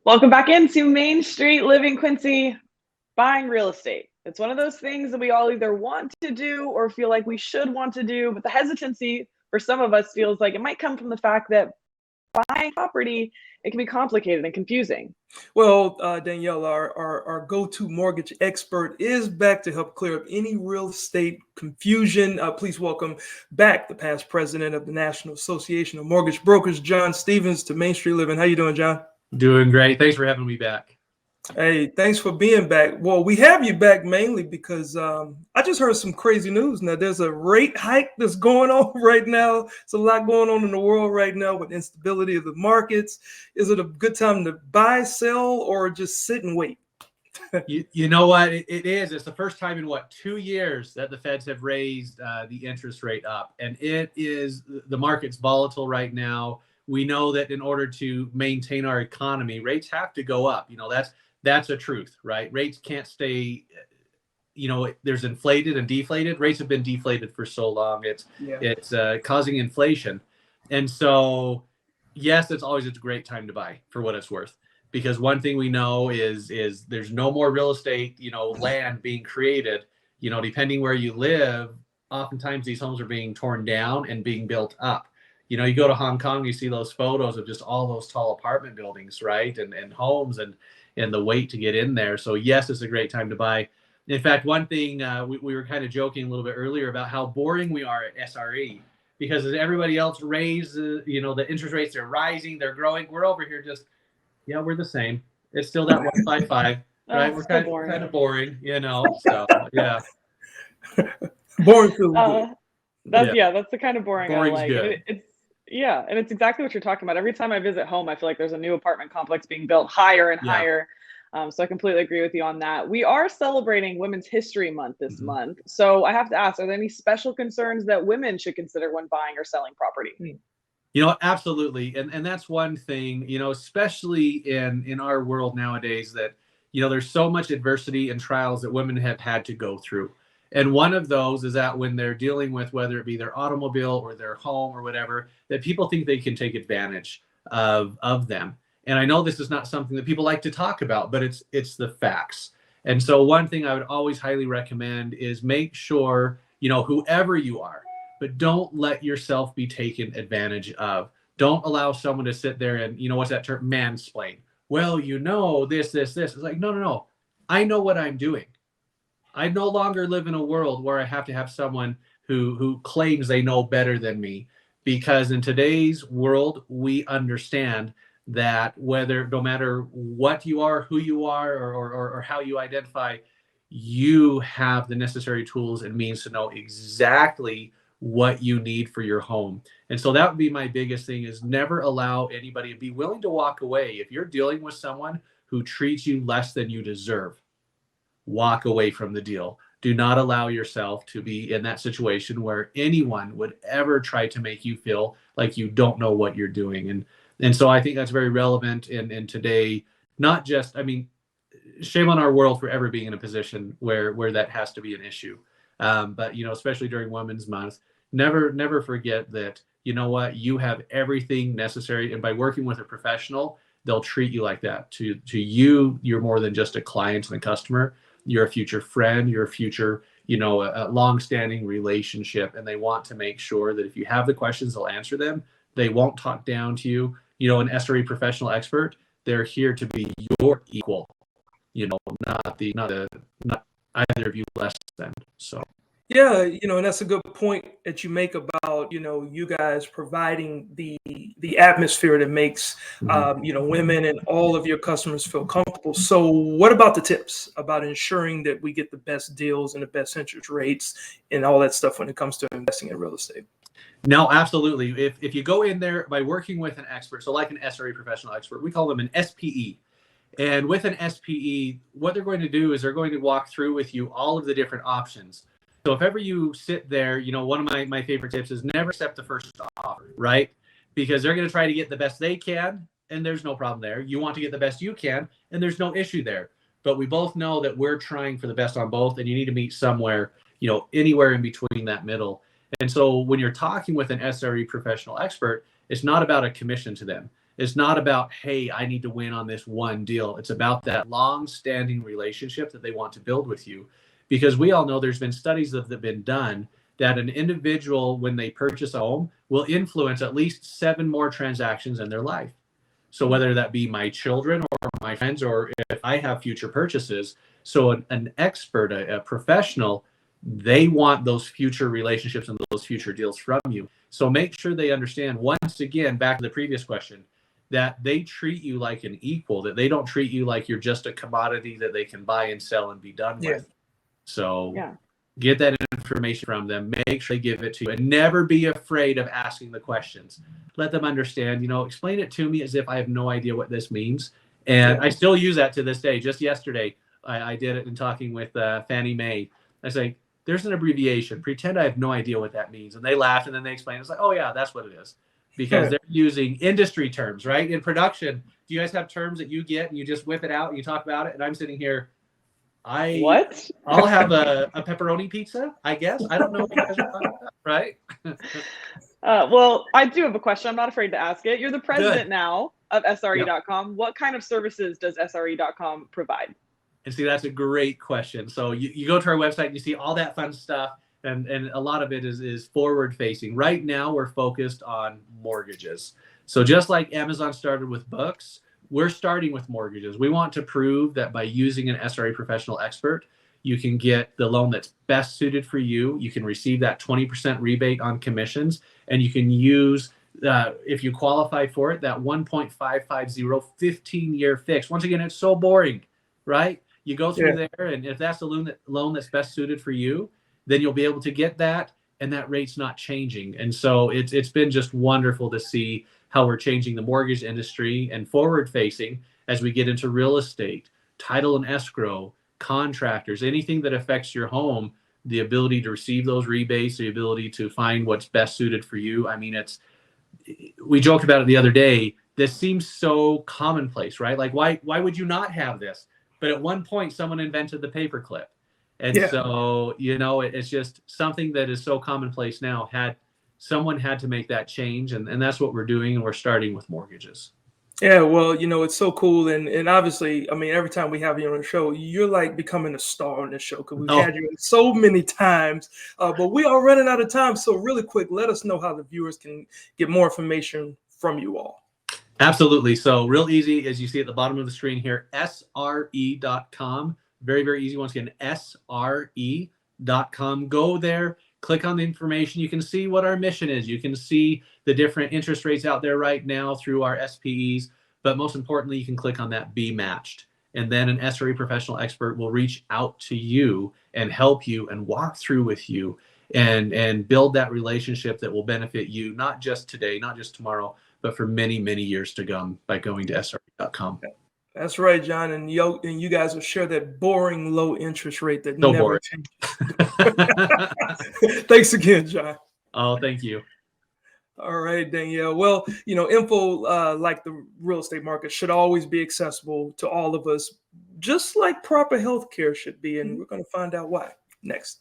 Welcome back into Main Street Living, Quincy. Buying real estate. It's one of those things that we all either want to do or feel like we should want to do, but the hesitancy for some of us feels like it might come from the fact that buying property, it can be complicated and confusing. Well, Danielle, our go-to mortgage expert is back to help clear up any real estate confusion. Please welcome back the past president of the National Association of Mortgage Brokers, John Stevens, to Main Street Living. How you doing, John? Doing great. Thanks for having me back. Hey, thanks for being back. Well, we have you back mainly because I just heard some crazy news. Now, there's a rate hike that's going on right now. There's a lot going on in the world right now with instability of the markets. Is it a good time to buy, sell, or just sit and wait? You know what? It is. It's the first time in 2 years that the Feds have raised the interest rate up. And it is, the market's volatile right now. We know that in order to maintain our economy, rates have to go up. That's a truth, right? Rates can't stay, there's inflated and deflated. Rates have been deflated for so long. It's causing inflation. And so, yes, it's always a great time to buy for what it's worth. Because one thing we know is there's no more real estate, land being created. Depending where you live, oftentimes these homes are being torn down and being built up. You go to Hong Kong, you see those photos of just all those tall apartment buildings, right? And homes and the wait to get in there. So yes, it's a great time to buy. In fact, one thing we were kind of joking a little bit earlier about how boring we are at SRE, because as everybody else raises, the interest rates are rising, they're growing. We're over here just, we're the same. It's still that 155, right? We're kind of boring, So yeah. Boring feels good. That's the kind of boring Boring's I like. good. And it's exactly what you're talking about. Every time I visit home, I feel like there's a new apartment complex being built higher and higher. So I completely agree with you on that. We are celebrating Women's History Month this month. So I have to ask, are there any special concerns that women should consider when buying or selling property? Absolutely. And that's one thing, especially in our world nowadays that, there's so much adversity and trials that women have had to go through. And one of those is that when they're dealing with whether it be their automobile or their home or whatever, that people think they can take advantage of them. And I know this is not something that people like to talk about, but it's the facts. And so one thing I would always highly recommend is make sure, whoever you are, but don't let yourself be taken advantage of. Don't allow someone to sit there and, what's that term? Mansplain. Well, this. It's like, no. I know what I'm doing. I no longer live in a world where I have to have someone who claims they know better than me, because in today's world, we understand that no matter what you are, who you are, or how you identify, you have the necessary tools and means to know exactly what you need for your home. And so that would be my biggest thing, is never allow anybody to be willing to walk away. If you're dealing with someone who treats you less than you deserve, walk away from the deal. Do not allow yourself to be in that situation where anyone would ever try to make you feel like you don't know what you're doing. And so I think that's very relevant in today, not just, shame on our world for ever being in a position where that has to be an issue. But, especially during Women's Month, never forget that, you have everything necessary. And by working with a professional, they'll treat you like that. To you, you're more than just a client and a customer. You're a future friend, you're a future, a long-standing relationship. And they want to make sure that if you have the questions, they'll answer them. They won't talk down to you. An SRE professional expert, they're here to be your equal, not either of you less than. So. Yeah, and that's a good point that you make about, you guys providing the atmosphere that makes, women and all of your customers feel comfortable. So what about the tips about ensuring that we get the best deals and the best interest rates and all that stuff when it comes to investing in real estate? No, absolutely. If you go in there by working with an expert, so like an SRE professional expert, we call them an SPE. And with an SPE, what they're going to do is they're going to walk through with you all of the different options. So if ever you sit there, one of my favorite tips is never accept the first offer, right? Because they're going to try to get the best they can, and there's no problem there. You want to get the best you can, and there's no issue there. But we both know that we're trying for the best on both, and you need to meet somewhere, anywhere in between that middle. And so when you're talking with an SRE professional expert, it's not about a commission to them. It's not about, hey, I need to win on this one deal. It's about that long-standing relationship that they want to build with you. Because we all know there's been studies that have been done that an individual, when they purchase a home, will influence at least 7 more transactions in their life. So whether that be my children or my friends, or if I have future purchases, so an expert, a professional, they want those future relationships and those future deals from you. So make sure they understand, once again, back to the previous question, that they treat you like an equal, that they don't treat you like you're just a commodity that they can buy and sell and be done with. So get that information from them. Make sure they give it to you, and never be afraid of asking the questions. Let them understand, explain it to me as if I have no idea what this means. And I still use that to this day. Just yesterday, I did it in talking with Fannie Mae. I say, there's an abbreviation. Pretend I have no idea what that means. And they laughed, and then they explained. It's like, oh, yeah, that's what it is. Because they're using industry terms, right? In production, do you guys have terms that you get and you just whip it out and you talk about it? And I'm sitting here, I'll have a pepperoni pizza, I guess. I don't know what you guys are talking about, right? Well, I do have a question. I'm not afraid to ask it. You're the president Good. now of SRE.com. What kind of services does SRE.com provide? And see, that's a great question. So you go to our website and you see all that fun stuff, and a lot of it is forward facing. Right now, we're focused on mortgages. So just like Amazon started with books, we're starting with mortgages. We want to prove that by using an SRE professional expert, you can get the loan that's best suited for you. You can receive that 20% rebate on commissions, and you can use, if you qualify for it, that 1.550 15-year fix. Once again, it's so boring, right? You go through there, and if that's the loan that's best suited for you, then you'll be able to get that, and that rate's not changing. And so it's been just wonderful to see how we're changing the mortgage industry and forward facing as we get into real estate, title and escrow, contractors, anything that affects your home, the ability to receive those rebates, the ability to find what's best suited for you. I mean, we joked about it the other day. This seems so commonplace, right? Like, why would you not have this? But at one point, someone invented the paperclip. And so, it's just something that is so commonplace now. Someone had to make that change, and that's what we're doing, and we're starting with mortgages. Yeah, well, it's so cool, and obviously, I mean, every time we have you on the show, you're like becoming a star on this show, because we've had you so many times, but we are running out of time. So really quick, let us know how the viewers can get more information from you all. Absolutely. So real easy, as you see at the bottom of the screen here, SRE.com. Very, very easy. Once again, SRE.com. Go there, click on the information. You can see what our mission is. You can see the different interest rates out there right now through our SPEs. But most importantly, you can click on that Be Matched. And then an SRE professional expert will reach out to you and help you and walk through with you and build that relationship that will benefit you, not just today, not just tomorrow, but for many, many years to come by going to SRE.com. That's right, John. And you guys will share that boring low interest rate that never changes. Thanks again, John. Oh, thank you. All right, Danielle. Well, info like the real estate market should always be accessible to all of us, just like proper health care should be. And we're going to find out why next.